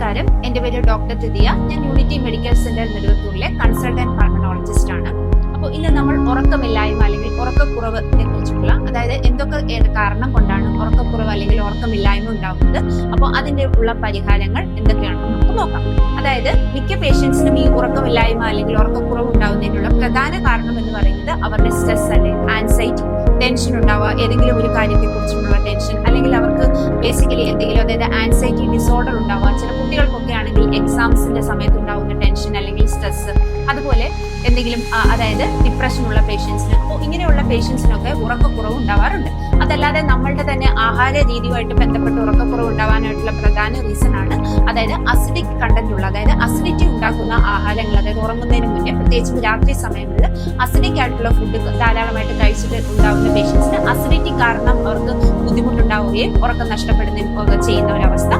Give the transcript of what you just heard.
നമസ്കാരം, എന്റെ പേര് ഡോക്ടർ തിദിയ. ഞാൻ യൂണിറ്റി മെഡിക്കൽ സെന്റർ നെടുവത്തൂരിലെ കൺസൾട്ടന്റ് പൾമനോളജിസ്റ്റ് ആണ്. അപ്പോൾ ഇന്ന് നമ്മൾ ഉറക്കമില്ലായ്മ അല്ലെങ്കിൽ ഉറക്കക്കുറവിനെ കുറിച്ചിട്ടുള്ള, അതായത് എന്തൊക്കെ കാരണം കൊണ്ടാണ് ഉറക്കക്കുറവ് അല്ലെങ്കിൽ ഉറക്കമില്ലായ്മ ഉണ്ടാകുന്നത്, അപ്പോൾ അതിന്റെ ഉള്ള പരിഹാരങ്ങൾ എന്തൊക്കെയാണെന്ന് നമുക്ക് നോക്കാം. അതായത് മിക്ക പേഷ്യൻസിനും ഈ ഉറക്കമില്ലായ്മ അല്ലെങ്കിൽ ഉറക്കക്കുറവ് ഉണ്ടാകുന്നതിനുള്ള പ്രധാന കാരണം എന്ന് പറയുന്നത് അവരുടെ സ്ട്രെസ് അല്ലെങ്കിൽ ആൻസൈറ്റി, ടെൻഷൻ ഉണ്ടാവുക, ഏതെങ്കിലും ഒരു കാര്യത്തെ കുറിച്ചുള്ള ടെൻഷൻ, അല്ലെങ്കിൽ അവർക്ക് ബേസിക്കലി എന്തെങ്കിലും, അതായത് ആൻസൈറ്റി ഡിസോർഡർ ഉണ്ടാവുക. ചില കുട്ടികൾക്കൊക്കെ ആണെങ്കിൽ എക്സാംസിന്റെ സമയത്ത് ഉണ്ടാവുന്ന ടെൻഷൻ അല്ലെങ്കിൽ സ്ട്രെസ്, അതുപോലെ എന്തെങ്കിലും അതായത് ഡിപ്രഷൻ ഉള്ള പേഷ്യൻസിന്. അപ്പോൾ ഇങ്ങനെയുള്ള പേഷ്യൻസിനൊക്കെ ഉറക്കക്കുറവ് ഉണ്ടാവാറുണ്ട്. അതല്ലാതെ നമ്മളുടെ തന്നെ ആഹാര രീതിയുമായിട്ട് ബന്ധപ്പെട്ട് ഉറക്കക്കുറവ് ഉണ്ടാവാനായിട്ടുള്ള പ്രധാന റീസൺ ആണ് അതായത് അസിഡിക് കണ്ടന്റ് ഉള്ള, അതായത് അസിഡിറ്റി ഉണ്ടാക്കുന്ന ആഹാരങ്ങൾ, അതായത് ഉറങ്ങുന്നതിന് മുന്നേ പ്രത്യേകിച്ചും രാത്രി സമയങ്ങളിൽ അസിഡിക് ആയിട്ടുള്ള ഫുഡ് ധാരാളമായിട്ട് കഴിച്ചിട്ട് ഉണ്ടാകുന്ന പേഷ്യൻസിന് അസിഡിറ്റി കാരണം അവർക്ക് ബുദ്ധിമുട്ടുണ്ടാവുകയും ഉറക്കം നഷ്ടപ്പെടുകയും ചെയ്യുന്ന ഒരവസ്ഥ